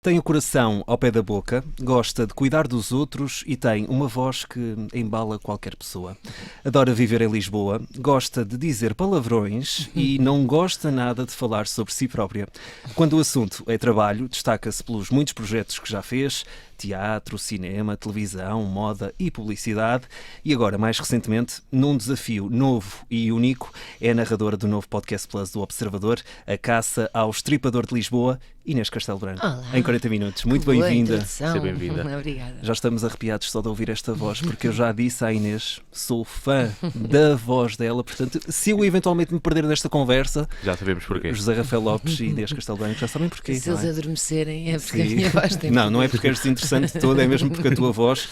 Tem o coração ao pé da boca, gosta de cuidar dos outros e tem uma voz que embala qualquer pessoa. Adora viver em Lisboa, gosta de dizer palavrões e não gosta nada de falar sobre si própria. Quando o assunto é trabalho, destaca-se pelos muitos projetos que já fez, teatro, cinema, televisão, moda e publicidade. E agora, mais recentemente, num desafio novo e único, é a narradora do novo Podcast Plus do Observador, A Caça ao Estripador de Lisboa, Inês Castelo Branco. Olá. Em 40 minutos. Muito bem-vinda. Seja bem-vinda. Obrigada. Já estamos arrepiados só de ouvir esta voz, porque eu já disse à Inês, sou fã da voz dela, portanto, se eu eventualmente me perder nesta conversa, Já sabemos porquê. José Rafael Lopes e Inês Castelo Branco já sabem porquê. Se eles não é? adormecerem é porque a Sim. minha voz tem Não é porque és desinteressante toda, é mesmo porque a tua voz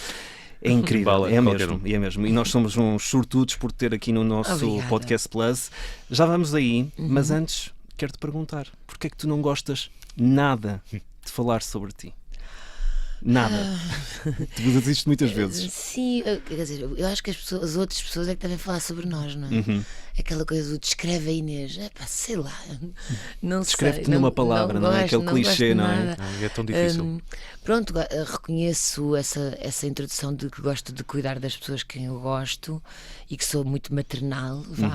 é incrível, Bala, é qualquer mesmo, um. é mesmo. E nós somos uns sortudos por ter aqui no nosso Obrigada. Podcast Plus. Já vamos aí, mas antes quero-te perguntar, porquê é que tu não gostas nada de falar sobre ti? Nada. Tu dizes isto muitas vezes. Sim, quer dizer, eu acho que as outras pessoas é que devem falar sobre nós, não é? Uhum. Aquela coisa do descreve a Inês, sei lá, não Descreve-te sei. numa palavra, não é? Aquele clichê, gosto não é? nada. Não, é tão difícil. Pronto, reconheço essa introdução de que gosto de cuidar das pessoas que eu gosto e que sou muito maternal, vá.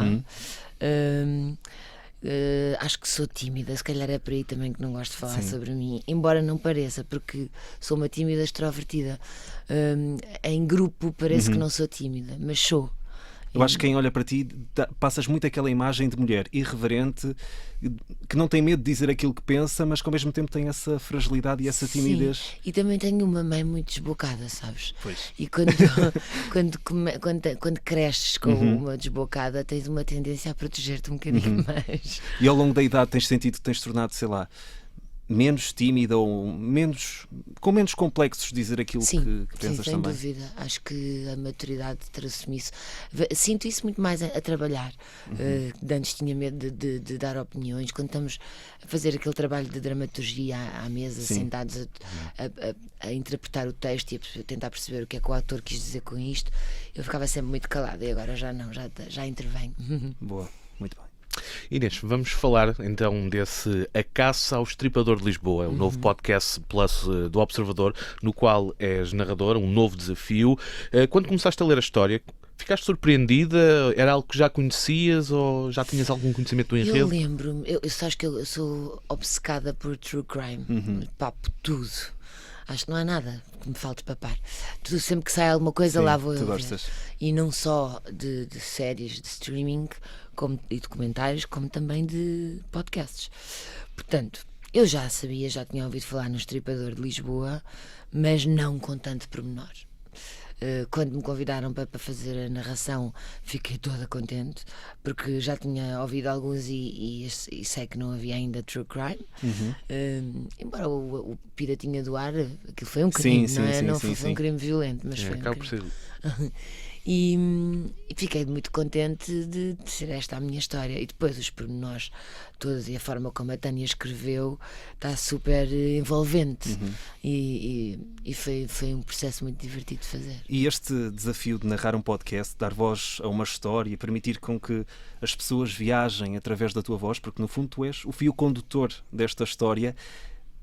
Acho que sou tímida, se calhar é por aí também que não gosto de falar sobre mim, embora não pareça, porque sou uma tímida extrovertida. Em grupo parece que não sou tímida, mas sou. Eu acho que quem olha para ti, passas muito aquela imagem de mulher irreverente, que não tem medo de dizer aquilo que pensa, mas que ao mesmo tempo tem essa fragilidade e essa timidez. Sim. E também tenho uma mãe muito desbocada, sabes? Pois. E quando cresces com uma desbocada, tens uma tendência a proteger-te um bocadinho mais. E ao longo da idade tens sentido que tens tornado, sei lá, menos tímida ou com menos complexos de dizer aquilo Sim, que pensas sem também. dúvida. Acho que a maturidade trouxe-me isso. Sinto isso muito mais a trabalhar. De antes tinha medo de dar opiniões. Quando estamos a fazer aquele trabalho de dramaturgia à mesa, Sim. sentados a interpretar o texto e a tentar perceber o que é que o autor quis dizer com isto, eu ficava sempre muito calada e agora já não, já intervenho. Boa, muito bem. Inês, vamos falar então desse A Caça ao Estripador de Lisboa, o novo podcast Plus do Observador, no qual és narradora, um novo desafio. Quando começaste a ler a história, ficaste surpreendida? Era algo que já conhecias ou já tinhas algum conhecimento do Eu enredo? lembro-me, sabes que eu sou obcecada por true crime, papo tudo. Acho que não há nada que me falte papar. Tudo, sempre que sai alguma coisa, Sim, lá vou tu eu ver. gostas. E não só de séries de streaming e documentários, como também de podcasts. Portanto, eu já sabia, já tinha ouvido falar no Estripador de Lisboa, mas não com tanto pormenor. Quando me convidaram para fazer a narração, fiquei toda contente, porque já tinha ouvido alguns e sei que não havia ainda true crime. Embora o Piratinha do Ar, aquilo foi um crime, Sim, não é? sim, não sim, foi um crime violento, mas foi um Acaba por crime. ser. E fiquei muito contente de ser esta a minha história. E depois os pormenores todos e a forma como a Tânia escreveu está super envolvente. E foi um processo muito divertido de fazer. E este desafio de narrar um podcast, dar voz a uma história e permitir com que as pessoas viajem através da tua voz, porque no fundo tu és o fio condutor desta história,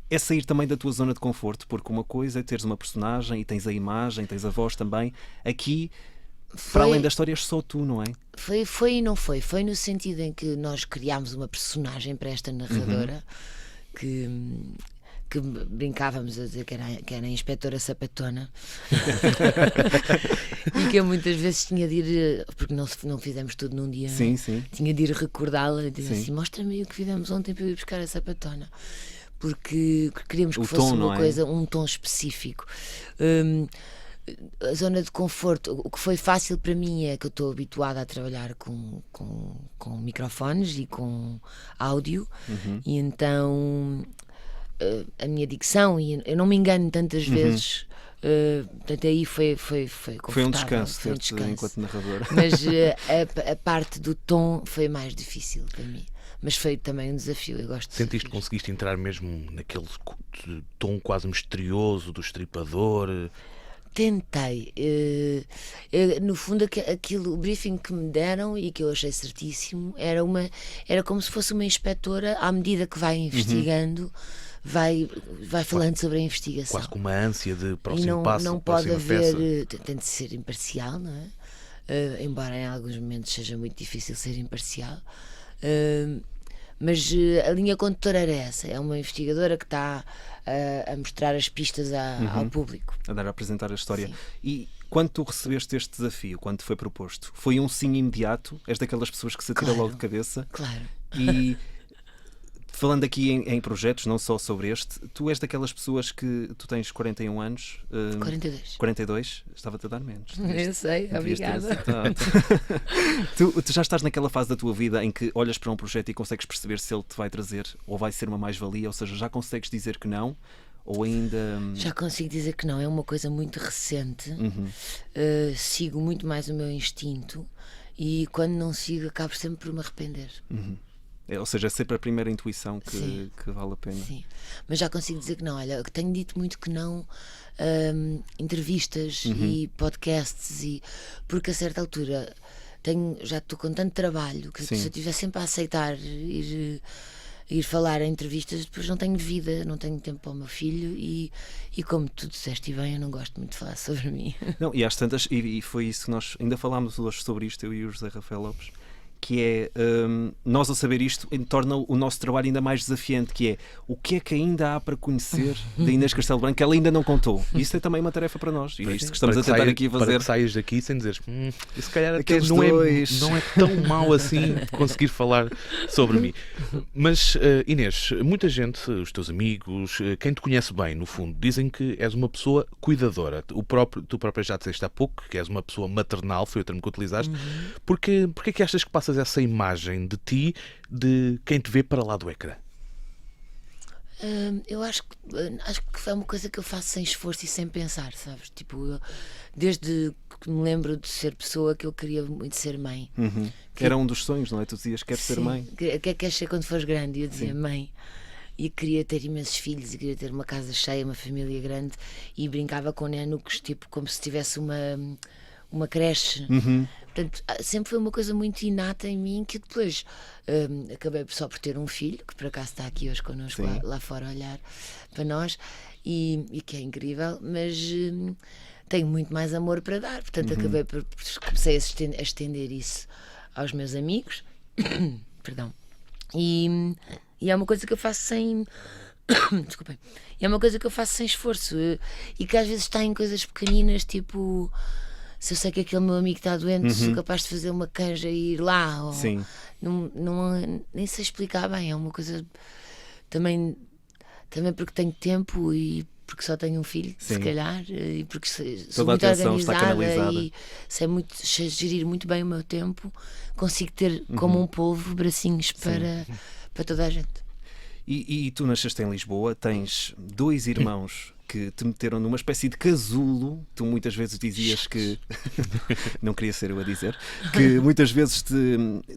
é sair também da tua zona de conforto, porque uma coisa é teres uma personagem e tens a imagem, tens a voz também. Aqui, para além da história, és só tu, não é? Foi e não foi. Foi no sentido em que nós criámos uma personagem para esta narradora que brincávamos a dizer que era a inspetora sapatona e que eu muitas vezes tinha de ir, porque não fizemos tudo num dia, Sim, sim. tinha de ir recordá-la e dizer Sim. assim: mostra-me o que fizemos ontem para eu ir buscar a sapatona, porque queríamos que O fosse tom, não uma é? coisa, um tom específico. A zona de conforto, o que foi fácil para mim é que eu estou habituada a trabalhar com microfones e com áudio, e então a minha dicção, e eu não me engano tantas vezes, portanto aí foi confortável. Foi um descanso foi um ter-te descanso. enquanto narradora. Mas a parte do tom foi mais difícil para mim. Mas foi também um desafio, eu gosto de Sentiste que desafios. conseguiste entrar mesmo naquele tom quase misterioso do estripador? Tentei. No fundo, o briefing que me deram e que eu achei certíssimo era como se fosse uma inspetora, à medida que vai investigando, vai falando sobre a investigação. Quase com uma ânsia de E próximo passo, não pode próxima haver, peça. tem de ser imparcial, não é? Embora em alguns momentos seja muito difícil ser imparcial. Mas a linha condutora era essa, é uma investigadora que está a mostrar as pistas ao público. A dar a apresentar a história. Sim. E quando tu recebeste este desafio, quando te foi proposto, foi um sim imediato? És daquelas pessoas que se atira Claro. logo de cabeça? Claro. E falando aqui em projetos, não só sobre este, tu és daquelas pessoas que tu tens 41 anos, 42. 42, estava-te a dar menos. Eu sei, Devias ter obrigada. acertado. Tu já estás naquela fase da tua vida em que olhas para um projeto e consegues perceber se ele te vai trazer ou vai ser uma mais-valia, ou seja, já consegues dizer que não, ou ainda... Já consigo dizer que não, é uma coisa muito recente. Sigo muito mais o meu instinto e quando não sigo acabo sempre por me arrepender. Ou seja, é sempre a primeira intuição Sim. que vale a pena. Sim, mas já consigo dizer que não. Olha, eu tenho dito muito que não entrevistas e podcasts, porque a certa altura já estou com tanto trabalho que Sim. se eu estiver sempre a aceitar ir falar em entrevistas, depois não tenho vida, não tenho tempo para o meu filho e como tu disseste bem, eu não gosto muito de falar sobre mim. Não, e às tantas, e foi isso que nós ainda falámos hoje sobre isto, eu e o José Rafael Lopes, que é, nós a saber isto torna o nosso trabalho ainda mais desafiante, que é o que é que ainda há para conhecer da Inês Castelo Branco que ela ainda não contou. E isso é também uma tarefa para nós. E é isto que estamos a tentar aqui a Para fazer. que saias daqui sem dizeres e se calhar até Aqueles não dois. não é tão mau assim conseguir falar sobre mim. Mas Inês, muita gente, os teus amigos, quem te conhece bem, no fundo, dizem que és uma pessoa cuidadora. Tu própria já disseste há pouco que és uma pessoa maternal, foi o termo que utilizaste. Porquê é que achas que passas essa imagem de ti, de quem te vê para lá do ecrã? Eu acho que é uma coisa que eu faço sem esforço e sem pensar, sabes? Tipo, desde que me lembro de ser pessoa que eu queria muito ser mãe. Era um dos sonhos, não é? Tu dizias que queres ser Sim. mãe. O que é que queres ser quando fores grande? E eu dizia mãe. E queria ter imensos filhos e queria ter uma casa cheia, uma família grande e brincava com nenucos, tipo, como se tivesse uma creche. Portanto, sempre foi uma coisa muito inata em mim que depois acabei só por ter um filho, que por acaso está aqui hoje connosco lá fora a olhar para nós e que é incrível, mas tenho muito mais amor para dar, portanto comecei a estender isso aos meus amigos. Perdão. E é uma coisa que eu faço sem desculpem, é uma coisa que eu faço sem esforço e que às vezes está em coisas pequeninas, tipo, se eu sei que aquele meu amigo está doente, sou capaz de fazer uma canja e ir lá, ou Sim. nem sei explicar bem, é uma coisa também porque tenho tempo e porque só tenho um filho, Sim. se calhar, e porque sou Toda a muito atenção está organizada canalizada. e sei gerir muito bem o meu tempo, consigo ter como um polvo bracinhos para toda a gente. E tu nasceste em Lisboa, tens 2 irmãos que te meteram numa espécie de casulo. Tu muitas vezes dizias que não queria ser eu a dizer, que muitas vezes te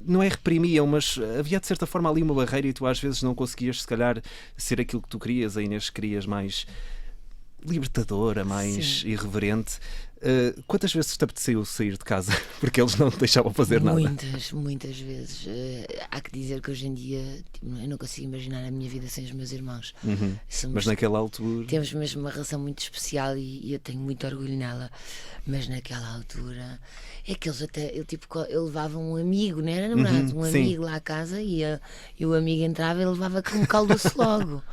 não é reprimiam, mas havia de certa forma ali uma barreira e tu às vezes não conseguias se calhar ser aquilo que tu querias. A Inês querias mais libertadora, mais Sim. irreverente. Quantas vezes te apeteceu sair de casa porque eles não te deixavam fazer nada? Muitas vezes. Há que dizer que hoje em dia eu não consigo imaginar a minha vida sem os meus irmãos. Mas naquela altura Temos mesmo uma relação muito especial e eu tenho muito orgulho nela. Mas naquela altura é que eles eu levava um amigo, não era namorado, um sim. amigo lá à casa e o amigo entrava e levava com um caldo-se logo.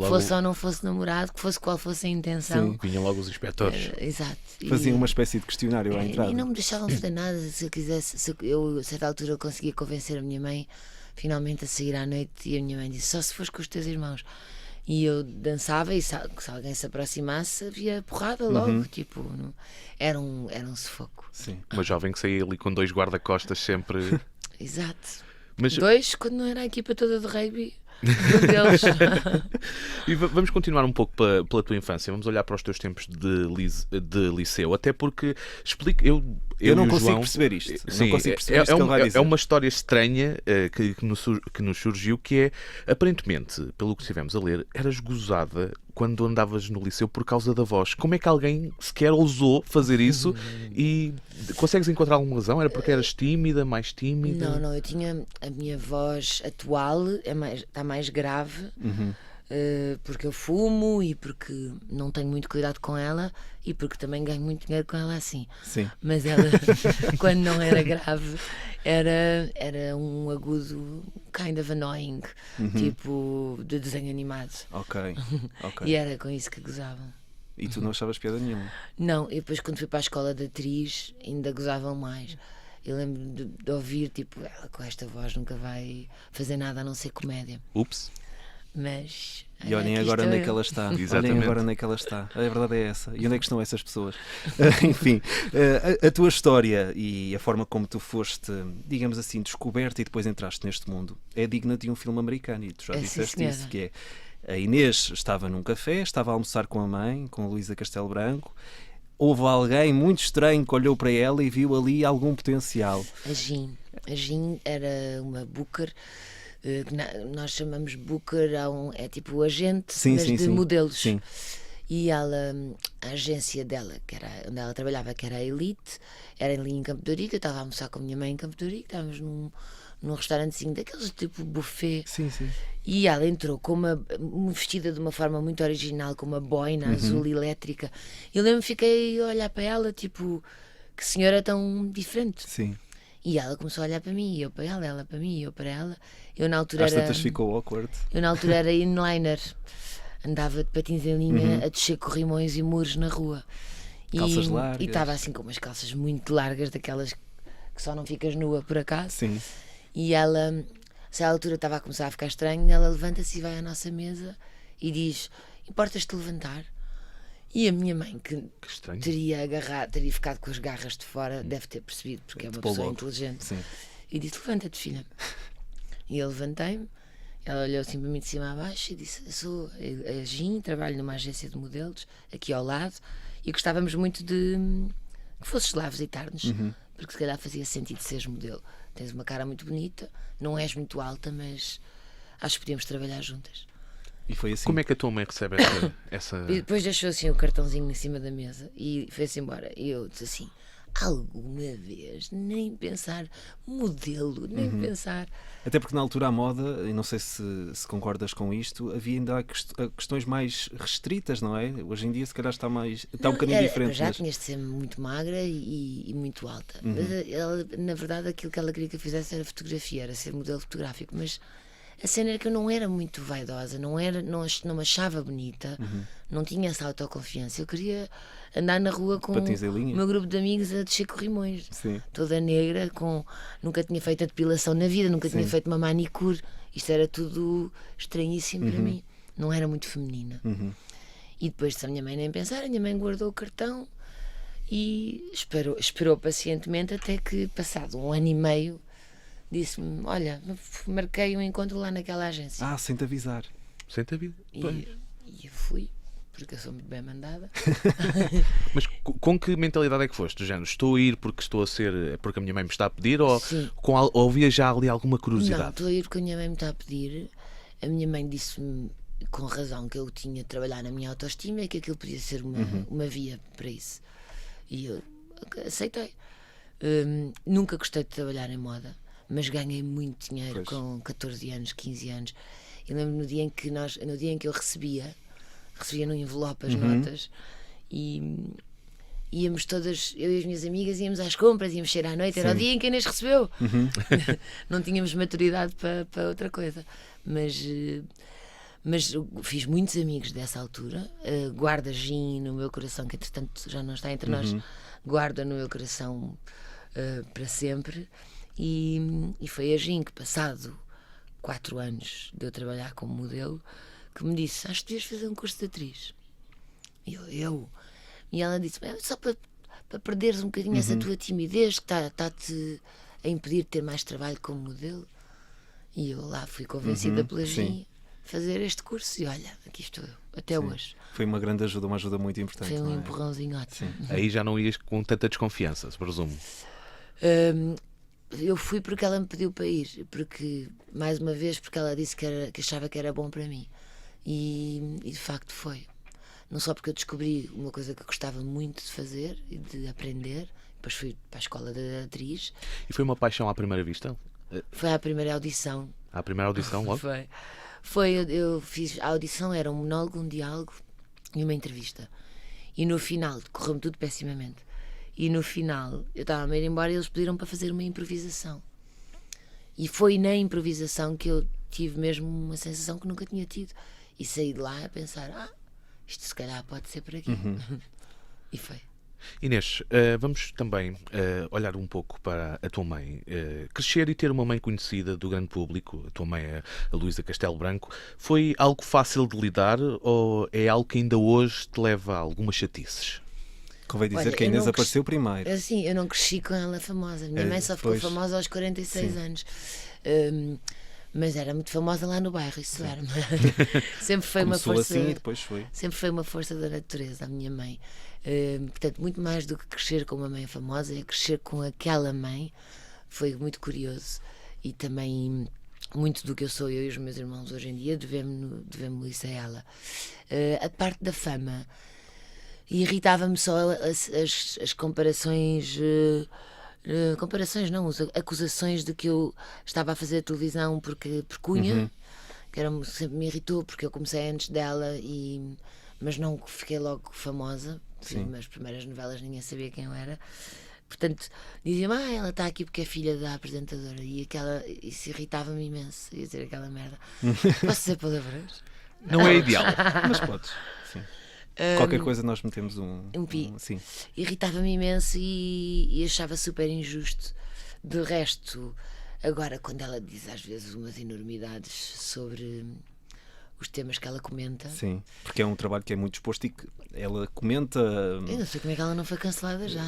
Fosse ou não fosse namorado, que fosse qual fosse a intenção. Vinham logo os inspectores. Exato. faziam uma espécie de questionário à entrada. E não me deixavam fazer nada. Se eu quisesse, eu a certa altura eu conseguia convencer a minha mãe finalmente a sair à noite e a minha mãe disse: só se fores com os teus irmãos. E eu dançava e se alguém se aproximasse havia porrada logo, tipo, era um sufoco. Sim. Uma jovem que saía ali com 2 guarda-costas sempre. Exato. Mas 2 quando não era a equipa toda de rugby. Um deles. E vamos continuar um pouco pela tua infância. Vamos olhar para os teus tempos de liceu. Até porque Eu não e o consigo João, perceber isto. Sim, Não consigo perceber isto que ele vai dizer. é uma história estranha que nos surgiu, que é, aparentemente, pelo que estivemos a ler, eras gozada quando andavas no liceu por causa da voz. Como é que alguém sequer ousou fazer isso? E consegues encontrar alguma razão? Era porque eras tímida, mais tímida? Não, eu tinha a minha voz atual, está mais grave. porque eu fumo e porque não tenho muito cuidado com ela e porque também ganho muito dinheiro com ela assim. Sim. Mas ela, quando não era grave, era um agudo kind of annoying, tipo de desenho animado. Ok. E era com isso que gozavam. E tu não achavas piada nenhuma? Não, e depois quando fui para a escola de atriz ainda gozavam mais. Eu lembro de ouvir, tipo, ela com esta voz nunca vai fazer nada a não ser comédia. Ups. Mas. E olhem aqui agora estou onde é que eu. ela está. Olhem Exatamente. agora onde é que ela está. A verdade é essa. E onde é que estão essas pessoas? Enfim, a tua história e a forma como tu foste, digamos assim, descoberta e depois entraste neste mundo é digna de um filme americano. E tu já É, sim, disseste senhora. isso, que é a Inês estava num café, estava a almoçar com a mãe, com a Luísa Castelo Branco. Houve alguém muito estranho que olhou para ela e viu ali algum potencial. A Jean era uma booker. Nós chamamos booker é tipo agente, Sim, mas sim, de sim. modelos. Sim. E ela, a agência dela, que era onde ela trabalhava, que era a Elite, era ali em Campo de Ourique. Eu estava a almoçar com a minha mãe em Campo de Ourique, estávamos num restaurantezinho daqueles tipo buffet. Sim, sim. E ela entrou com vestida de uma forma muito original, com uma boina azul elétrica. Eu lembro-me, fiquei a olhar para ela, tipo, que senhora tão diferente. Sim. E ela começou a olhar para mim, e eu para ela para mim, e eu para ela. Eu na altura Às era, tantas ficou awkward. eu na altura era inliner. Andava de patins em linha a descer corrimões e muros na rua. Calças largas. E estava assim com umas calças muito largas, daquelas que só não ficas nua por acaso. Sim. E ela, se à altura estava a começar a ficar estranho, ela levanta-se e vai à nossa mesa e diz: importas-te levantar? E a minha mãe, que estranho. teria ficado com as garras de fora, deve ter percebido, porque é uma Pô, pessoa logo. inteligente. Sim. E disse: levanta-te, filha. E eu levantei-me, ela olhou assim para mim de cima a baixo e disse: eu sou a Jean, trabalho numa agência de modelos, aqui ao lado, e gostávamos muito de que fosses lá visitar-nos, porque se calhar fazia sentido seres modelo. Tens uma cara muito bonita, não és muito alta, mas acho que podíamos trabalhar juntas. E foi assim. Como é que a tua mãe recebe essa... E depois deixou assim o cartãozinho em cima da mesa e foi-se embora. E eu disse assim: alguma vez, nem pensar, modelo, nem pensar. Até porque na altura a moda, e não sei se concordas com isto, havia ainda questões mais restritas, não é? Hoje em dia se calhar está um bocadinho diferente. Já Mas... tinhas de ser muito magra e muito alta. Mas ela, na verdade, aquilo que ela queria que eu fizesse era fotografia, era ser modelo fotográfico. Mas a cena era que eu não era muito vaidosa, não me achava bonita, não tinha essa autoconfiança. Eu queria andar na rua com Patins em o linha. meu grupo de amigos a descer corrimões. Sim. Toda negra, nunca tinha feito a depilação na vida, nunca tinha feito uma manicure. Isto era tudo estranhíssimo para mim. Não era muito feminina. E depois, se a minha mãe nem pensar, a minha mãe guardou o cartão e esperou pacientemente até que, passado 1 ano e meio, disse-me: olha, marquei um encontro lá naquela agência. Ah, sem te avisar. Senta a vida. E eu fui, porque eu sou muito bem mandada. Mas com que mentalidade é que foste? Do género, estou a ir porque porque a minha mãe me está a pedir, ou Sim. ou havia já ali alguma Não, curiosidade? estou a ir porque a minha mãe me está a pedir. A minha mãe disse-me, com razão, que eu tinha de trabalhar na minha autoestima e que aquilo podia ser uma via para isso. E eu aceitei. Nunca gostei de trabalhar em moda, mas ganhei muito dinheiro com 14 anos, 15 anos. Eu lembro no dia em que eu recebia no envelope as notas e íamos todas, eu e as minhas amigas, íamos às compras, íamos sair à noite, era o dia em que a Inês recebeu. Não tínhamos maturidade para outra coisa, mas eu fiz muitos amigos dessa altura. Guardo a Jean no meu coração, que entretanto já não está entre nós, guardo no meu coração para sempre. E foi a Jean que, passado 4 anos de eu trabalhar como modelo, que me disse: acho que devias fazer um curso de atriz. E e ela disse: só para perderes um bocadinho essa tua timidez que está-te a impedir de ter mais trabalho como modelo. E eu lá fui convencida pela Jean fazer este curso e olha, aqui estou eu, até hoje. Foi uma grande ajuda, uma ajuda muito importante. Foi um não é? empurrãozinho ótimo. Aí já não ias com tanta desconfiança, se presumo. Eu fui porque ela me pediu para ir, porque, mais uma vez, porque ela disse que achava que era bom para mim. E de facto foi. Não só porque eu descobri uma coisa que eu gostava muito de fazer e de aprender, depois fui para a escola de atriz. E foi uma paixão à primeira vista? Foi à primeira audição. À primeira audição, logo? Eu fiz a audição, era um monólogo, um diálogo e uma entrevista. E no final, correu-me tudo pessimamente. E no final, eu estava a ir embora e eles pediram para fazer uma improvisação. E foi na improvisação que eu tive mesmo uma sensação que nunca tinha tido. E saí de lá a pensar, isto se calhar pode ser por aqui. E foi. Inês, vamos também olhar um pouco para a tua mãe. Crescer e ter uma mãe conhecida do grande público, a tua mãe é a Luísa Castelo Branco, foi algo fácil de lidar ou é algo que ainda hoje te leva a algumas chatices? Convém dizer Olha, que a Inês eu não apareceu primeiro. Assim, eu não cresci com ela famosa. Minha mãe só ficou pois. famosa aos 46 anos. Mas era muito famosa lá no bairro, isso era. Sempre foi Começou uma força. assim e depois foi. Sempre foi uma força da natureza, a minha mãe. Portanto, muito mais do que crescer com uma mãe famosa, é crescer com aquela mãe. Foi muito curioso. E também muito do que eu sou, eu e os meus irmãos hoje em dia, devemos isso a ela. A parte da fama irritava-me só as comparações. Comparações não, as acusações de que eu estava a fazer televisão porque cunha, que sempre me irritou porque eu comecei antes dela, mas não fiquei logo famosa. As primeiras novelas ninguém sabia quem eu era. Portanto, diziam-me, ela está aqui porque é filha da apresentadora. E isso irritava-me imenso. Ia dizer aquela merda. Posso dizer palavrões? Não é ideal. Mas podes. Sim. Qualquer coisa nós metemos um pi. Sim. Irritava-me imenso e achava super injusto. De resto, agora quando ela diz às vezes umas enormidades sobre os temas que ela comenta. Sim, porque é um trabalho que é muito exposto e que ela comenta Eu não sei como é que ela não foi cancelada já.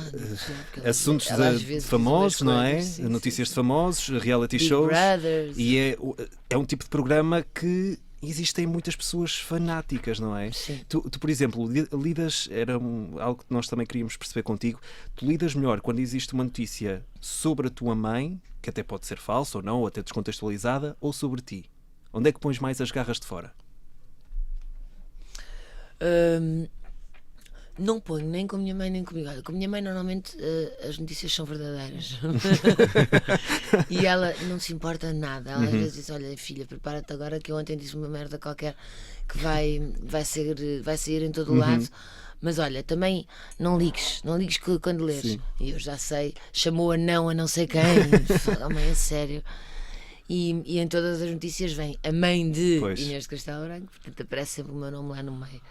assuntos ela às de vezes famosos, diz não umas é? coisas, sim, Notícias sim. de famosos, reality Big shows. Brothers. E é um tipo de programa que existem muitas pessoas fanáticas, não é? Sim. Tu, por exemplo, lidas, algo que nós também queríamos perceber contigo, tu lidas melhor quando existe uma notícia sobre a tua mãe, que até pode ser falsa ou não, ou até descontextualizada, ou sobre ti? Onde é que pões mais as garras de fora? Não ponho nem com a minha mãe nem comigo. Olha, com a minha mãe normalmente as notícias são verdadeiras. E ela não se importa nada. Ela às vezes diz, olha filha, prepara-te agora que eu ontem disse uma merda qualquer que vai sair em todo o lado. Mas olha, também não ligues quando lês. Sim. E eu já sei, chamou a não sei quem. Oh, mãe, a sério. E em todas as notícias vem a mãe de Pois. Inês de Castelo Branco, portanto aparece sempre o meu nome lá no meio.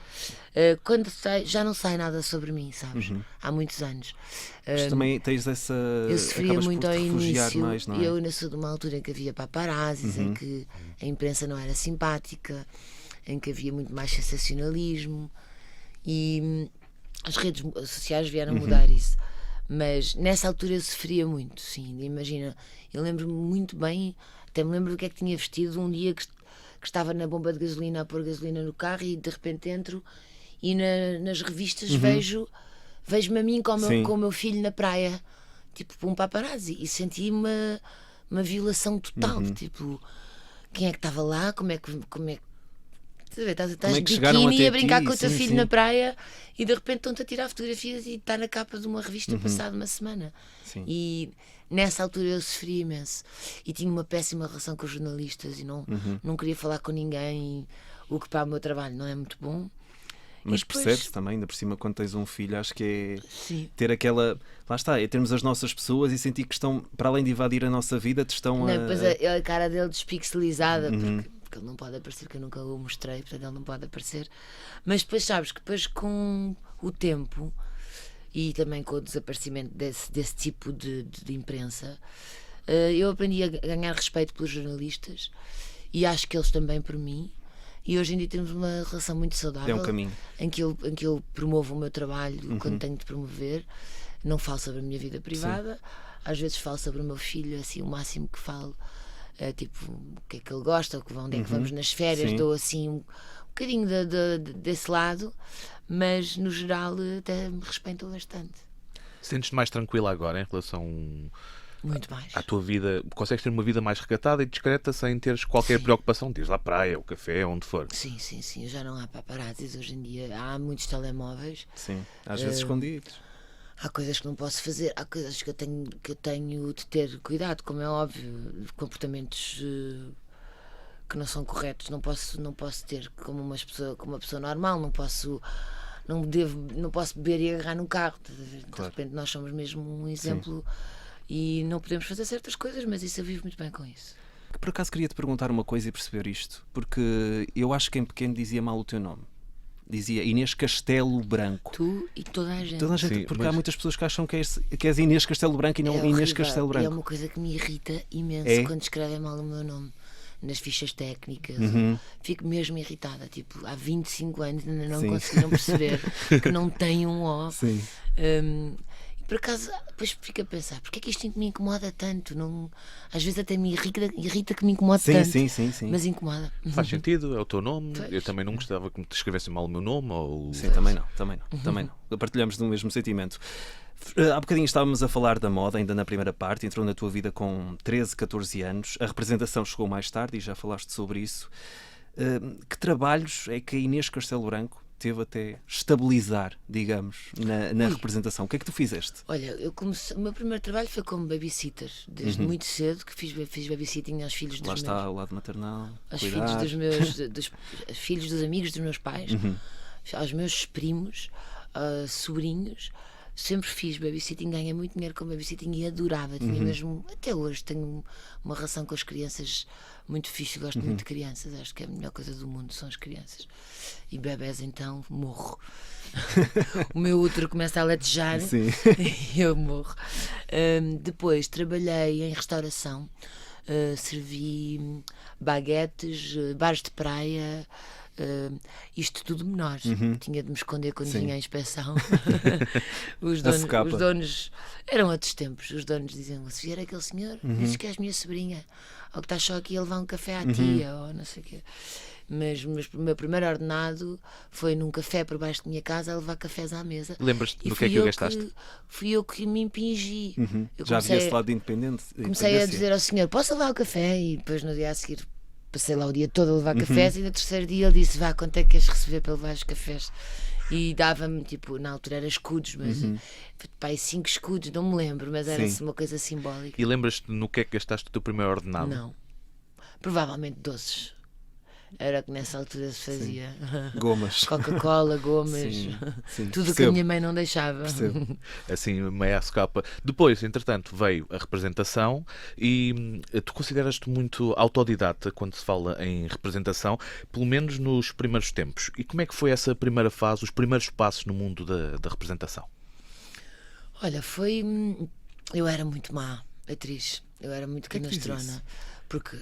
Quando sai, já não sai nada sobre mim, sabes? Há muitos anos. Mas também tens essa. Eu sofria acabas muito por te ao refugiar início. mais, não é? Eu nasci de uma altura em que havia paparazzis, em que a imprensa não era simpática, em que havia muito mais sensacionalismo e as redes sociais vieram mudar isso. Mas nessa altura eu sofria muito, sim. Imagina, eu lembro-me muito bem, até me lembro do que é que tinha vestido um dia que estava na bomba de gasolina a pôr gasolina no carro e de repente entro e nas revistas vejo-me a mim com o meu filho na praia, tipo um paparazzi, e senti uma violação total, tipo, quem é que estava lá, como é que estás Como é de que chegaram biquíni até a brincar ti? com o teu Sim, filho sim. na praia e de repente estão-te a tirar fotografias e está na capa de uma revista passado uma semana. Sim. E nessa altura eu sofri imenso e tinha uma péssima relação com os jornalistas e não queria falar com ninguém, o que para o meu trabalho não é muito bom. Mas E depois- percebes também, ainda por cima, quando tens um filho, acho que é Sim. ter aquela. Lá está, é termos as nossas pessoas e sentir que estão, para além de invadir a nossa vida, te estão Não, a. depois a cara dele despixelizada, porque ele não pode aparecer, que eu nunca o mostrei, portanto ele não pode aparecer. Mas depois sabes que depois com o tempo e também com o desaparecimento desse tipo de imprensa, eu aprendi a ganhar respeito pelos jornalistas e acho que eles também por mim. E hoje em dia temos uma relação muito saudável. É um caminho. Em que eu promovo o meu trabalho quando tenho de promover. Não falo sobre a minha vida privada. Às vezes falo sobre o meu filho, assim, o máximo que falo. Tipo, o que é que ele gosta, onde é que vamos nas férias. Sim. Dou assim um bocadinho desse lado. Mas no geral até me respeitam bastante. Sentes-te mais tranquila agora em relação Muito mais. à tua vida? Consegues ter uma vida mais recatada e discreta sem teres qualquer preocupação? Tens lá a praia, o café, onde for. Sim. Já não há paparazzis hoje em dia. Há muitos telemóveis. Sim, às vezes escondidos. Há coisas que não posso fazer, há coisas que eu tenho de ter cuidado, como é óbvio, comportamentos que não são corretos. Não posso ter como uma pessoa normal, não posso beber e agarrar no carro. De repente nós somos mesmo um exemplo e não podemos fazer certas coisas, mas isso eu vivo muito bem com isso. Por acaso queria te perguntar uma coisa e perceber isto, porque eu acho que em pequeno dizia mal o teu nome. Dizia Inês Castelo Branco. Tu e toda a gente. Toda a gente, Sim, porque mas- há muitas pessoas que acham que és Inês Castelo Branco e não Inês horrível. Castelo Branco. É uma coisa que me irrita imenso É? quando escrevem mal o meu nome nas fichas técnicas. Uhum. Fico mesmo irritada. Tipo, há 25 anos ainda não Sim. conseguiram perceber que não tem um O. Sim. E por acaso, depois fico a pensar, porque é que isto me incomoda tanto? Não, às vezes até me irrita que me incomode Sim, tanto. sim. Mas incomoda. Faz sentido, é o teu nome. Pois. Eu também não gostava que me escrevessem mal o meu nome. Ou... Sim, também não. Partilhamos do mesmo sentimento. Há bocadinho estávamos a falar da moda, ainda na primeira parte, entrou na tua vida com 13, 14 anos, a representação chegou mais tarde e já falaste sobre isso. Que trabalhos é que a Inês Castelo Branco teve até estabilizar, digamos, na representação? O que é que tu fizeste? Olha, o meu primeiro trabalho foi como babysitter, desde muito cedo que fiz babysitting aos filhos dos Lá meus está o lado maternal, aos cuidar. filhos dos meus filhos dos amigos dos meus pais, aos meus primos, sobrinhos. Sempre fiz babysitting, ganhei muito dinheiro com babysitting e adorava. Tinha mesmo, até hoje tenho uma relação com as crianças muito fixe, gosto muito de crianças, acho que é a melhor coisa do mundo são as crianças. E bebés então morro. O meu útero começa a latejar Sim. e eu morro. Depois trabalhei em restauração, servi baguetes, bares de praia. Isto tudo menores. Tinha de me esconder quando Sim. vinha a inspeção. os socapa. donos eram outros tempos. Os donos diziam: se vier aquele senhor, dizes que és minha sobrinha, ou que estás só aqui a levar um café à tia, ou não sei o quê. Mas o meu primeiro ordenado foi num café por baixo da minha casa a levar cafés à mesa. Lembras-te E do que é fui que o eu gastaste? Fui eu que me impingi. Eu Já havia comecei- esse lado de independente. Comecei a independência. dizer ao senhor: posso levar o café? E depois no dia a seguir passei lá o dia todo a levar cafés e no terceiro dia ele disse: vá, quanto é que queres receber para levar os cafés? E dava-me, tipo, na altura era escudos, mas pai, 5 escudos, não me lembro, mas era Sim. assim uma coisa simbólica. E lembras-te no que é que gastaste o teu primeiro ordenado? Não, provavelmente doces. Era o que nessa altura se fazia. Gomas. Coca-Cola, gomas, Sim, tudo o que a percebo. minha mãe não deixava. Percebo. Assim, meia capa. Depois, entretanto, veio a representação e tu consideras-te muito autodidata quando se fala em representação, pelo menos nos primeiros tempos. E como é que foi essa primeira fase, os primeiros passos no mundo da representação? Olha, foi. Eu era muito má atriz, eu era muito que é que diz canastrona. Porque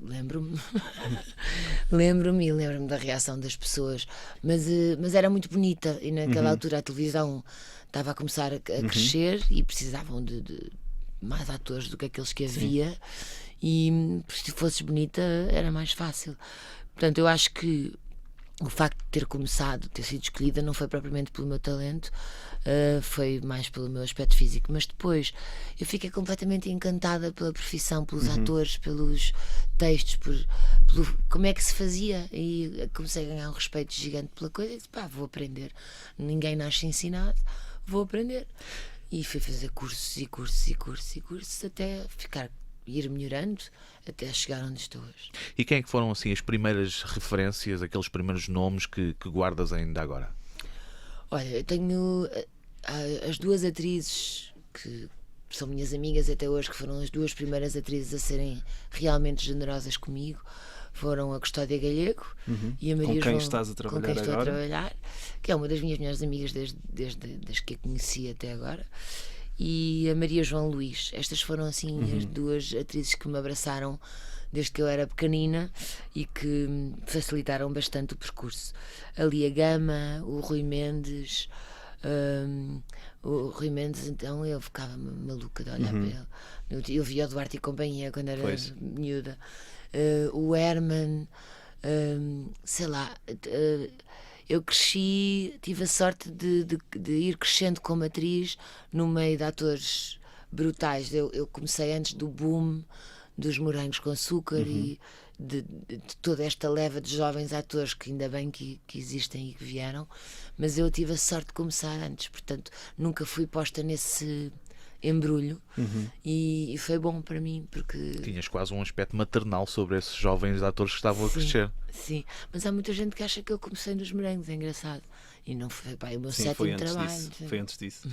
lembro-me lembro-me da reação das pessoas, mas era muito bonita e naquela altura a televisão estava a começar a crescer e precisavam de mais atores do que aqueles que havia e se fosses bonita era mais fácil. Portanto, eu acho que o facto de ter começado, ter sido escolhida, não foi propriamente pelo meu talento, foi mais pelo meu aspecto físico. Mas depois eu fiquei completamente encantada pela profissão, pelos atores, pelos textos, pelo como é que se fazia. E comecei a ganhar um respeito gigante pela coisa e disse: pá, vou aprender. Ninguém nasce ensinado, vou aprender. E fui fazer cursos e cursos e cursos e cursos até ir melhorando até chegar onde estou hoje. E quem é que foram assim as primeiras referências, aqueles primeiros nomes que guardas ainda agora? Olha, eu tenho as duas atrizes que são minhas amigas até hoje, que foram as duas primeiras atrizes a serem realmente generosas comigo, foram a Custódia Galego e a Maria Com quem João, estás a com trabalhar quem estou agora? a trabalhar, que é uma das minhas melhores amigas desde que a conheci até agora. E a Maria João Luís. Estas foram assim as duas atrizes que me abraçaram desde que eu era pequenina e que me facilitaram bastante o percurso. A Lia Gama, o Rui Mendes. O Rui Mendes, então eu ficava maluca de olhar para ele. Eu via o Duarte e Companhia quando era Pois. miúda. O Herman, sei lá. Eu cresci, tive a sorte de ir crescendo como atriz no meio de atores brutais. Eu comecei antes do boom dos Morangos com Açúcar e de toda esta leva de jovens atores que ainda bem que existem e que vieram, mas eu tive a sorte de começar antes, portanto nunca fui posta nesse embrulho, e foi bom para mim, porque... Tinhas quase um aspecto maternal sobre esses jovens atores que estavam a crescer. Sim, mas há muita gente que acha que eu comecei nos Merengues, é engraçado. E não foi, pá, o meu Sim, sétimo trabalho. foi antes disso.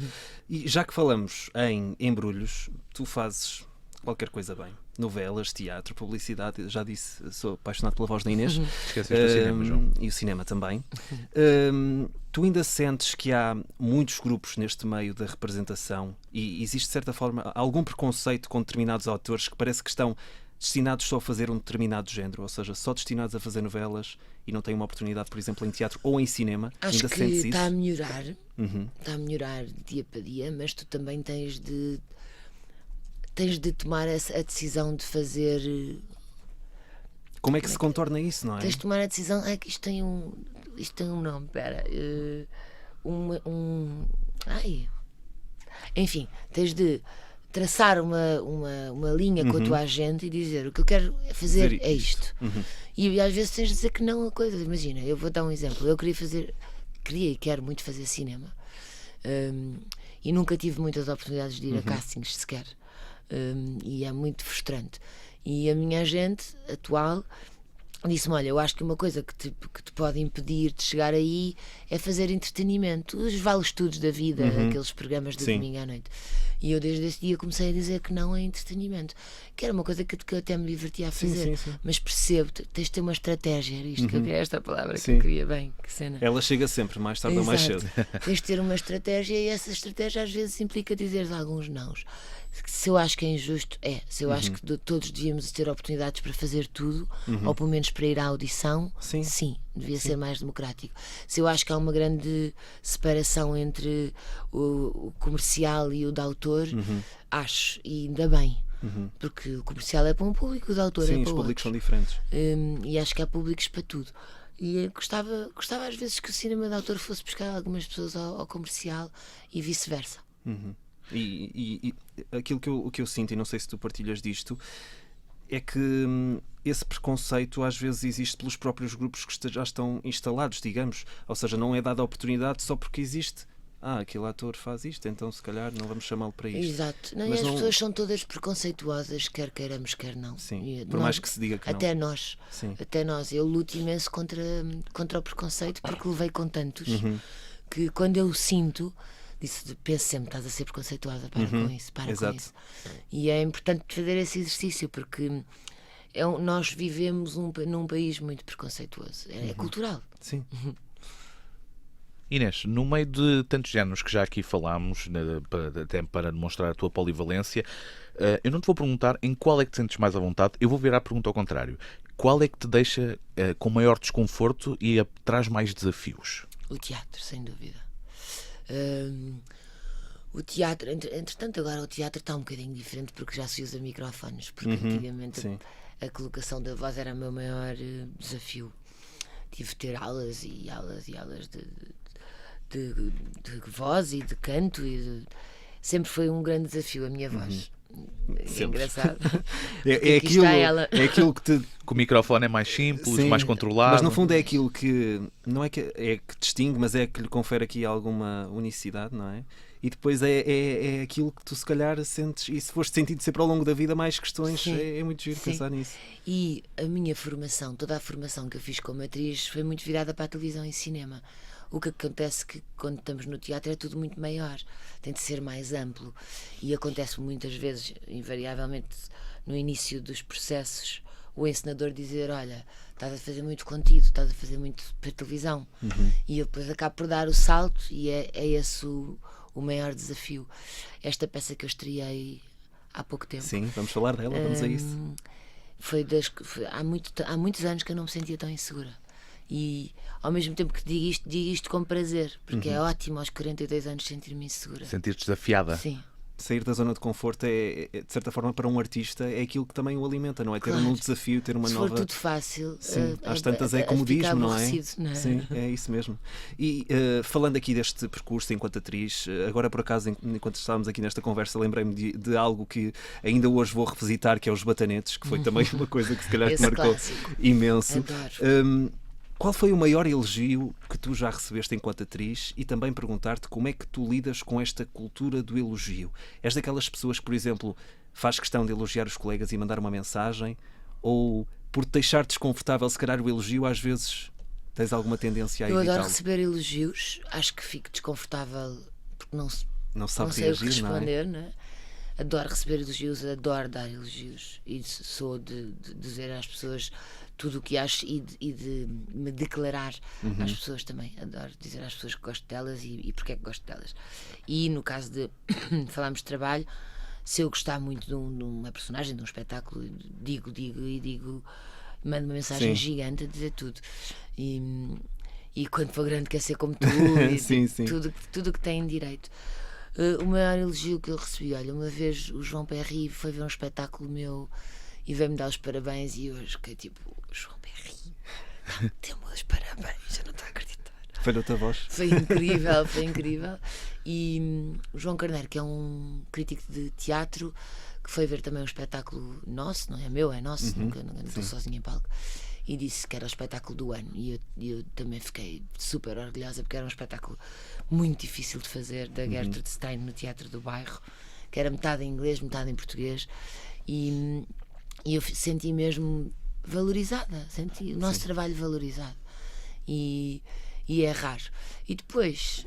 E já que falamos em embrulhos, tu fazes qualquer coisa bem. Novelas, teatro, publicidade, já disse, sou apaixonado pela voz da Inês. Esqueceste do cinema, João. E o cinema também. Tu ainda sentes que há muitos grupos neste meio da representação e existe, de certa forma, algum preconceito com determinados autores que parece que estão destinados só a fazer um determinado género, ou seja, só destinados a fazer novelas e não têm uma oportunidade, por exemplo, em teatro ou em cinema? Acho ainda que sentes isso? está a melhorar, está a melhorar dia para dia, mas tu também tens de tomar a decisão de fazer. Como é que se contorna isso, não é? Tens de tomar a decisão. É que isto tem um nome, espera. Enfim, tens de traçar uma linha com a tua agenda e dizer: o que eu quero fazer é isto. E às vezes tens de dizer que não a coisa. Imagina, eu vou dar um exemplo. Eu queria e quero muito fazer cinema, e nunca tive muitas oportunidades de ir a castings sequer. E é muito frustrante. E a minha agente atual disse-me: olha, eu acho que uma coisa que te pode impedir de chegar aí é fazer entretenimento, os vales estudos da vida, aqueles programas de domingo à noite. E eu desde esse dia comecei a dizer que não é entretenimento, que era uma coisa que eu até me divertia a fazer. Sim. Mas percebo, tens de ter uma estratégia. Era isto que eu queria, esta palavra que eu queria bem. Que cena. Ela chega sempre, mais tarde ou mais cedo. Tens de ter uma estratégia, e essa estratégia às vezes implica dizer alguns nãos. Se eu acho que é injusto, se eu acho que todos devíamos ter oportunidades para fazer tudo, ou pelo menos para ir à audição, sim, devia ser mais democrático. Se eu acho que há uma grande separação entre o comercial e o da autor, acho, e ainda bem, porque o comercial é para um público, o da autor é para os outro. públicos são diferentes. E acho que há públicos para tudo. E eu gostava às vezes que o cinema de autor fosse buscar algumas pessoas ao comercial e vice-versa. E aquilo que eu sinto, e não sei se tu partilhas disto, é que esse preconceito às vezes existe pelos próprios grupos que já estão instalados, digamos. Ou seja, não é dada a oportunidade só porque existe. Aquele ator faz isto, então se calhar não vamos chamá-lo para isto. Exato. As pessoas são todas preconceituosas, quer queiramos, quer não. Sim, por mais que se diga que até não. Até nós. Eu luto imenso contra o preconceito, porque levei com tantos que quando eu sinto... penso sempre: estás a ser preconceituosa, para com isso, com isso. E é importante fazer esse exercício, porque nós vivemos num país muito preconceituoso, é cultural. Sim. Inês, no meio de tantos géneros que já aqui falámos, até para demonstrar a tua polivalência, eu não te vou perguntar em qual é que te sentes mais à vontade, eu vou virar a pergunta ao contrário. Qual é que te deixa com maior desconforto e traz mais desafios? O teatro, sem dúvida. O teatro, entretanto, agora o teatro está um bocadinho diferente, porque já se usa microfones, porque antigamente a colocação da voz era o meu maior desafio. Tive de ter aulas e aulas e aulas de voz e de canto, sempre foi um grande desafio a minha voz. É engraçado. É aquilo que te... Que o microfone é mais simples, mais controlado. Mas no fundo é aquilo que não é que distingue, mas é que lhe confere aqui alguma unicidade, não é? E depois é aquilo que tu se calhar sentes, e se foste sentindo sempre ao longo da vida mais questões, é muito giro pensar nisso. E a minha formação, toda a formação que eu fiz como atriz, foi muito virada para a televisão e cinema. O que acontece é que quando estamos no teatro é tudo muito maior, tem de ser mais amplo, e acontece muitas vezes, invariavelmente, no início dos processos, o encenador dizer: olha, estás a fazer muito contido, estás a fazer muito para televisão, e eu depois acabo por dar o salto, e é esse o maior desafio. Esta peça que eu estreiei há pouco tempo, sim, vamos falar dela, vamos a isso. Há muitos anos que eu não me sentia tão insegura. E ao mesmo tempo que digo isto com prazer, porque é ótimo aos 42 anos sentir-me insegura. Sentir-te desafiada. Sim. Sair da zona de conforto é, de certa forma, para um artista, é aquilo que também o alimenta, não é? Ter um novo desafio, ter uma nova... Se for tudo fácil, às tantas é comodismo, não é? Não é? Sim, é isso mesmo. E falando aqui deste percurso enquanto atriz, agora por acaso, enquanto estávamos aqui nesta conversa, lembrei-me de algo que ainda hoje vou revisitar, que é Os Batanetes, que foi também uma coisa que se calhar te marcou clássico. imenso. Adoro. Qual foi o maior elogio que tu já recebeste enquanto atriz? E também perguntar-te como é que tu lidas com esta cultura do elogio. És daquelas pessoas que, por exemplo, faz questão de elogiar os colegas e mandar uma mensagem? Ou, por te deixar desconfortável, se calhar o elogio, às vezes tens alguma tendência a Eu evitá-lo? adoro receber elogios, acho que fico desconfortável porque não Sabe sei o que reagir, não é? responder, não é? Adoro receber elogios, adoro dar elogios e sou de dizer às pessoas tudo o que acho e de me declarar às pessoas também. Adoro dizer às pessoas que gosto delas e porque é que gosto delas. E no caso de falarmos de trabalho, se eu gostar muito de uma personagem, de um espetáculo, digo, mando uma mensagem gigante a dizer tudo. E quando for grande quer ser como tu, e Sim. tudo que tem direito. O maior elogio que eu recebi, olha, uma vez o João Perry foi ver um espetáculo meu e veio-me dar os parabéns e hoje que tipo, João Perry deu-me os parabéns, eu não estou a acreditar. Foi na tua voz? Foi incrível. E o João Carneiro, que é um crítico de teatro, que foi ver também um espetáculo nosso, não é meu, é nosso, nunca estou sozinha em palco, e disse que era o espetáculo do ano. E eu também fiquei super orgulhosa, porque era um espetáculo muito difícil de fazer, da Gertrude Stein, no Teatro do Bairro, que era metade em inglês, metade em português, e eu senti mesmo valorizada, senti o nosso trabalho valorizado, e é raro. E depois,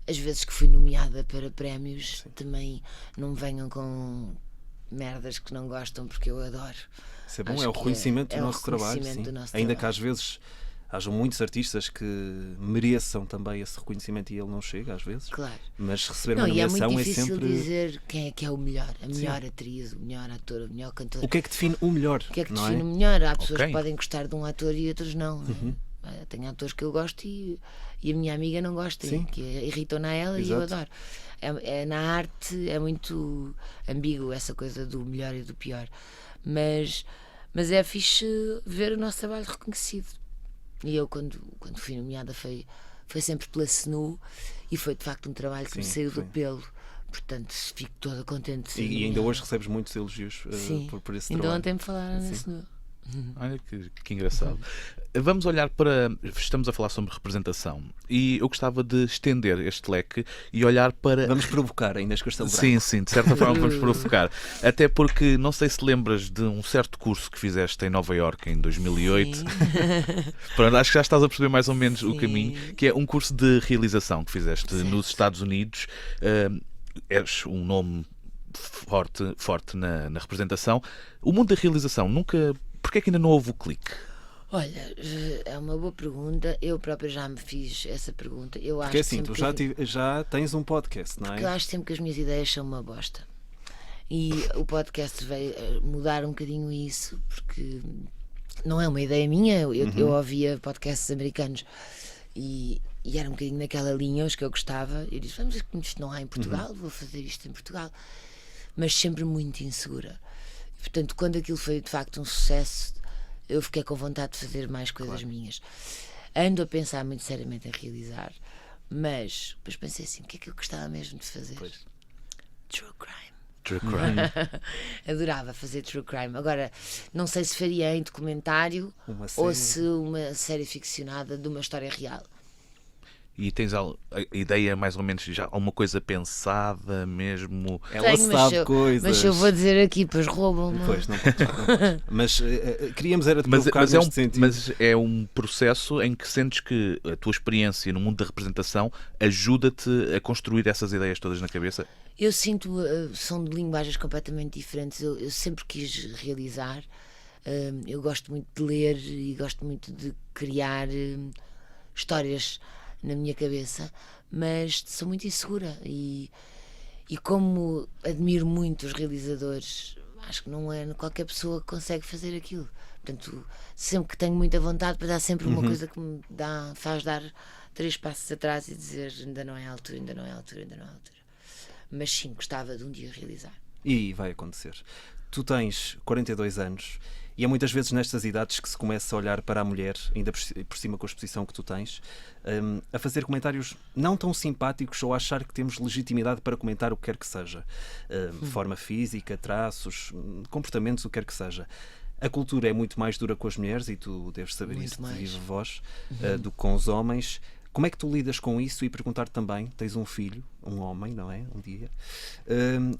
as vezes que fui nomeada para prémios, também não me venham com merdas que não gostam, porque eu adoro. Isso é bom, Acho é o que reconhecimento do nosso trabalho. reconhecimento Sim. do nosso Ainda que trabalho. às vezes hajam muitos artistas que mereçam também esse reconhecimento e ele não chega às vezes. Claro. Mas receber Não, uma e é nomeação muito é difícil sempre... dizer quem é o melhor, a melhor atriz, o melhor ator, o melhor cantor. O que é que define o melhor? O que é que não define o melhor? Há pessoas Ok. que podem gostar de um ator e outros não. Tenho atores que eu gosto e a minha amiga não gosta, Sim. que irritam-na a ela e eu Exato. adoro. Na arte é muito ambíguo essa coisa do melhor e do pior, mas é fixe ver o nosso trabalho reconhecido. E eu, quando fui nomeada, foi sempre pela SNU e foi de facto um trabalho que me Sim, saiu do foi. pelo. Portanto, fico toda contente de ser E ainda nomeada. hoje recebes muitos elogios Sim. por esse Ainda trabalho. ontem me falaram na Sim. SNU. Olha que engraçado. Vamos olhar para... Estamos a falar sobre representação e eu gostava de estender este leque e olhar para... Vamos provocar ainda as Castelo Branco. Sim, de certa forma vamos provocar. Até porque não sei se lembras de um certo curso que fizeste em Nova Iorque em 2008. Sim. Pronto, acho que já estás a perceber mais ou menos o Sim. caminho, que é um curso de realização que fizeste nos Estados Unidos. És um nome forte na representação. O mundo da realização nunca... Porquê é que ainda não houve o clique? Olha, é uma boa pergunta. Eu própria já me fiz essa pergunta. Eu acho Porque assim, sempre tu já tens um podcast, não é? porque eu acho sempre que as minhas ideias são uma bosta. E o podcast veio mudar um bocadinho isso, porque não é uma ideia minha. Eu ouvia podcasts americanos e era um bocadinho naquela linha os que eu gostava. Eu disse, vamos ver que isto não há em Portugal, vou fazer isto em Portugal. Mas sempre muito insegura. Portanto, quando aquilo foi de facto um sucesso, eu fiquei com vontade de fazer mais coisas minhas. Ando a pensar muito seriamente em realizar, mas depois pensei assim, o que é que eu gostava mesmo de fazer? Pois. True crime. True crime. Adorava fazer true crime. Agora, não sei se faria em documentário Uma ou série. se uma série ficcionada de uma história real. E tens a ideia mais ou menos já alguma coisa pensada mesmo? Ela Tenho, sabe coisas. mas se eu vou dizer aqui, pois roubam-me. Pois, não podes. Mas queríamos era te Mas, provocar mas é neste sentido. mas é um processo em que sentes que a tua experiência no mundo da representação ajuda-te a construir essas ideias todas na cabeça? Eu sinto, são de linguagens completamente diferentes. Eu sempre quis realizar. Eu gosto muito de ler e gosto muito de criar histórias na minha cabeça, mas sou muito insegura e como admiro muito os realizadores, acho que não é qualquer pessoa que consegue fazer aquilo. Portanto, sempre que tenho muita vontade, depois há sempre uma coisa que me faz dar 3 passos atrás e dizer ainda não é a altura, ainda não é a altura, ainda não é a altura. Mas sim, gostava de um dia realizar. E vai acontecer. Tu tens 42 anos e é muitas vezes nestas idades que se começa a olhar para a mulher, ainda por cima com a exposição que tu tens, a fazer comentários não tão simpáticos ou a achar que temos legitimidade para comentar o que quer que seja. Forma física, traços, comportamentos, o que quer que seja. A cultura é muito mais dura com as mulheres, e tu deves saber Muito isso de mais. viva voz, do que com os homens. Como é que tu lidas com isso? E perguntar também, tens um filho, um homem, não é? Um dia.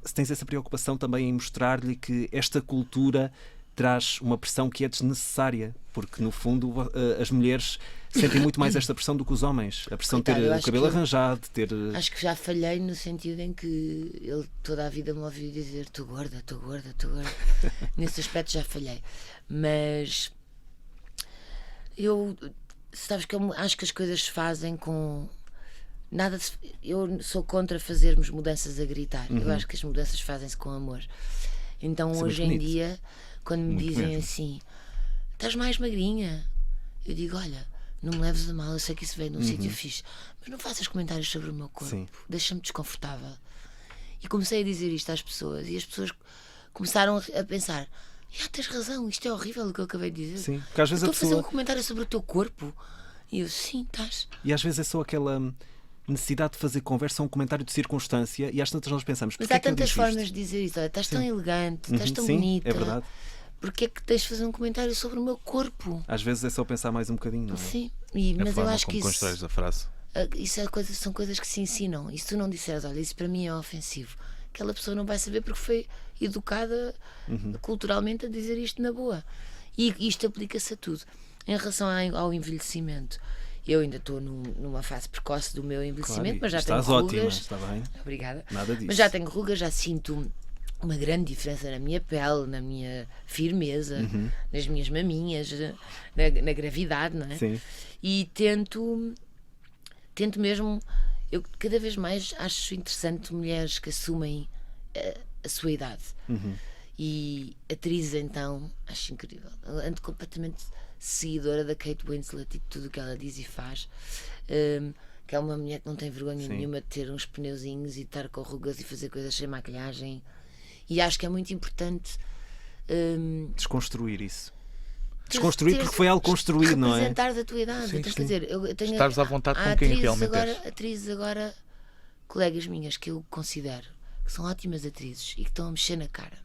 Se tens essa preocupação também em mostrar-lhe que esta cultura traz uma pressão que é desnecessária, porque no fundo as mulheres sentem muito mais esta pressão do que os homens. A pressão de Coitado, eu ter o acho cabelo que arranjado, de ter... Acho que já falhei no sentido em que ele toda a vida me ouviu dizer estou gorda, estou gorda, estou gorda. Nesse aspecto já falhei. Mas eu, sabes que eu acho que as coisas se fazem com nada. Eu sou contra fazermos mudanças a gritar. Eu acho que as mudanças fazem-se com amor. Então Isso é hoje muito em bonito. dia, quando me Muito dizem mesmo. assim, estás mais magrinha, eu digo, olha, não me leves a mal, eu sei que isso veio de um sítio fixe, mas não faças comentários sobre o meu corpo, Sim. deixa-me desconfortável. E comecei a dizer isto às pessoas, e as pessoas começaram a pensar, tens razão, isto é horrível o que eu acabei de dizer. Sim, porque às vezes a Estou a fazer pessoa... um comentário sobre o teu corpo. E eu, sim, estás. E às vezes é só aquela necessidade de fazer conversa, um comentário de circunstância, e às tantas nós pensamos, Mas porque há é que ele tantas disse formas isto? de dizer isso. Olha, estás tão elegante, estás tão Sim, bonita. é verdade. Porque é que tens de fazer um comentário sobre o meu corpo? Às vezes é só pensar mais um bocadinho, não é? Sim, A mas eu forma acho como que isso, constróis a frase. isso é são coisas que se ensinam. E se tu não disseres, olha, isso para mim é ofensivo, aquela pessoa não vai saber porque foi educada culturalmente a dizer isto na boa. E isto aplica-se a tudo. Em relação ao envelhecimento, eu ainda estou numa fase precoce do meu envelhecimento, Claro, mas já estás tenho ótima, rugas. está bem? Obrigada. Nada disso. Mas já tenho rugas, já sinto uma grande diferença na minha pele, na minha firmeza, nas minhas maminhas, na gravidade, não é? Sim. E tento mesmo, eu cada vez mais acho interessante mulheres que assumem a sua idade. E atrizes, então, acho incrível. Eu ando completamente seguidora da Kate Winslet e de tudo o que ela diz e faz. Que é uma mulher que não tem vergonha Sim. nenhuma de ter uns pneuzinhos e estar com rugas e fazer coisas sem maquilhagem. E acho que é muito importante Desconstruir isso. Desconstruir porque foi algo construído, não é? representar da tua idade. Sim, Então, sim. quer dizer, eu tenho Estares à vontade há com quem atrizes realmente agora, és. atrizes agora, colegas minhas que eu considero que são ótimas atrizes e que estão a mexer na cara.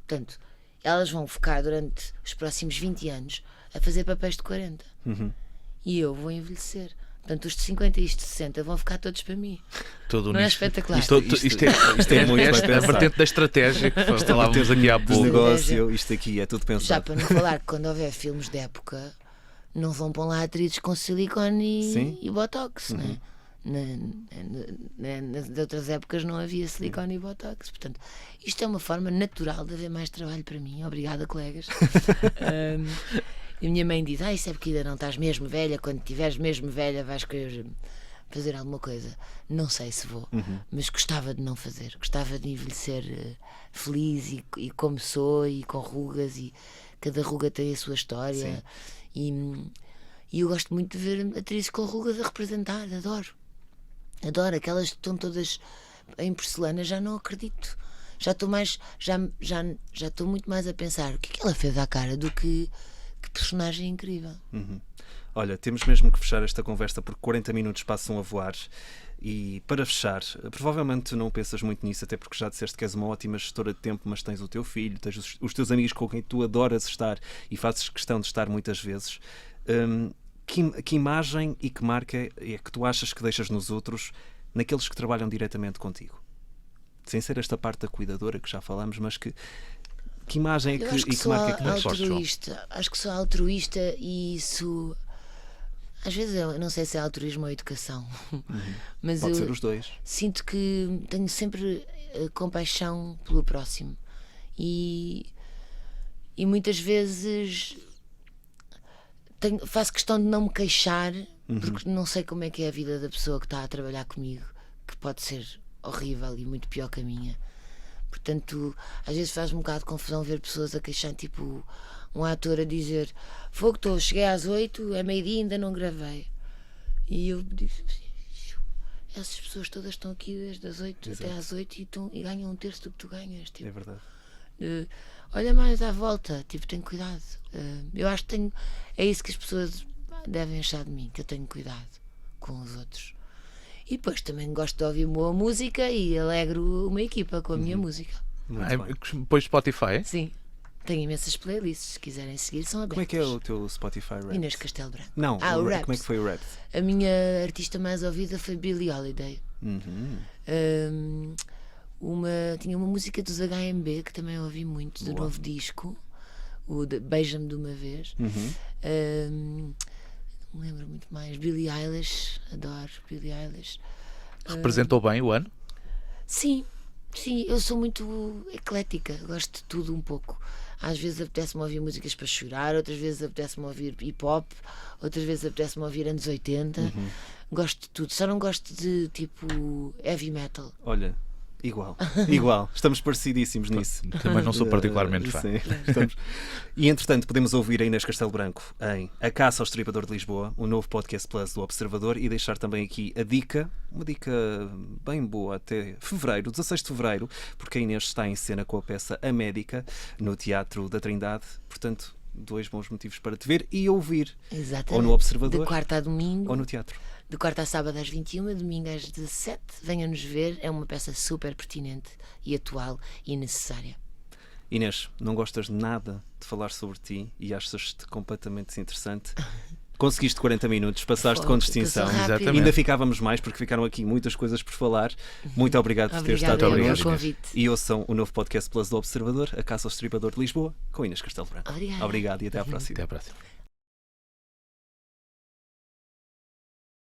Portanto, elas vão ficar durante os próximos 20 anos a fazer papéis de 40. E eu vou envelhecer. Portanto, os de 50 e os de 60 vão ficar todos para mim. Todo Não é nisto. espetacular? Isto é muito esta para a pensar. vertente da estratégia que falávamos aqui há Do pouco. negócio, isto aqui é tudo Já pensado. para não falar que quando houver filmes de época, não vão pôr lá atrizes com silicone Sim. e botox, não é? Nas outras épocas não havia silicone e botox. Portanto, isto é uma forma natural de haver mais trabalho para mim. Obrigada, colegas. E a minha mãe diz: isso é porque ainda não estás mesmo velha. Quando estiveres mesmo velha, vais querer fazer alguma coisa. Não sei se vou, mas gostava de não fazer. Gostava de envelhecer feliz e como sou, e com rugas, e cada ruga tem a sua história. E eu gosto muito de ver atrizes com rugas a representar. Adoro aquelas que estão todas em porcelana. Já não acredito. Já estou mais, já estou muito mais a pensar o que é que ela fez à cara do que personagem incrível. Olha, temos mesmo que fechar esta conversa porque 40 minutos passam a voar. E para fechar, provavelmente tu não pensas muito nisso, até porque já disseste que és uma ótima gestora de tempo, mas tens o teu filho, tens os teus amigos com quem tu adoras estar e fazes questão de estar muitas vezes. Que imagem e que marca é que tu achas que deixas nos outros, naqueles que trabalham diretamente contigo? Sem ser esta parte da cuidadora que já falamos, mas que imagem Eu acho que e que sou marca é que mais gostas? altruísta. Acho que sou altruísta e isso. Às vezes eu não sei se é altruísmo ou educação, mas Pode eu ser os dois. sinto que tenho sempre compaixão pelo próximo e muitas vezes faço questão de não me queixar porque não sei como é que é a vida da pessoa que está a trabalhar comigo, que pode ser horrível e muito pior que a minha. Portanto, às vezes faz um bocado de confusão ver pessoas a queixar, tipo um ator a dizer: fogo, cheguei às 8, é meio-dia, ainda não gravei. E eu digo assim: essas pessoas todas estão aqui desde as 8 até às 8 e ganham um terço do que tu ganhas. Tipo, É verdade. olha mais à volta, tipo, tenho cuidado. Eu acho que é isso que as pessoas devem achar de mim, que eu tenho cuidado com os outros. E depois também gosto de ouvir boa música e alegro uma equipa com a minha música. Muito bem. Depois Spotify? Sim. Tenho imensas playlists, se quiserem seguir, são abertas. Como é que é o teu Spotify Wrapped? Inês Castelo Branco. Não, o como é Wrapped. que foi o Wrapped? A minha artista mais ouvida foi Billie Holiday. Tinha uma música dos HMB que também ouvi muito, do novo disco, o de Beija-me de uma Vez. Não me lembro muito mais. Billie Eilish, adoro Billie Eilish. Representou bem o ano? Sim, eu sou muito eclética, gosto de tudo um pouco. Às vezes apetece-me ouvir músicas para chorar, outras vezes apetece-me ouvir hip-hop, outras vezes apetece-me ouvir anos 80. Gosto de tudo, só não gosto de tipo heavy metal. Olha, igual. Estamos parecidíssimos nisso. Também não sou particularmente fã. Sim, estamos. E entretanto podemos ouvir a Inês Castelo Branco em A Caça ao Estripador de Lisboa, o novo podcast plus do Observador, e deixar também aqui a dica, uma dica bem boa até fevereiro, 16 de fevereiro, porque a Inês está em cena com a peça A Médica no Teatro da Trindade, portanto 2 bons motivos para te ver e ouvir. Exatamente. Ou no Observador, de quarta a domingo, ou no teatro. de quarta a sábado às 21, domingo às 17. Venham-nos ver, é uma peça super pertinente e atual e necessária. Inês, não gostas nada de falar sobre ti e achas-te completamente desinteressante? Conseguiste 40 minutos, passaste com distinção. Passou rápido. Exatamente. Ainda ficávamos mais porque ficaram aqui muitas coisas por falar. Muito obrigado por ter Obrigada estado pelo connosco. convite. E ouçam o novo podcast Plus do Observador, A Caça ao Estripador de Lisboa, com Inês Castelo Branco. Obrigada. Obrigado e até à próxima. Até à próxima.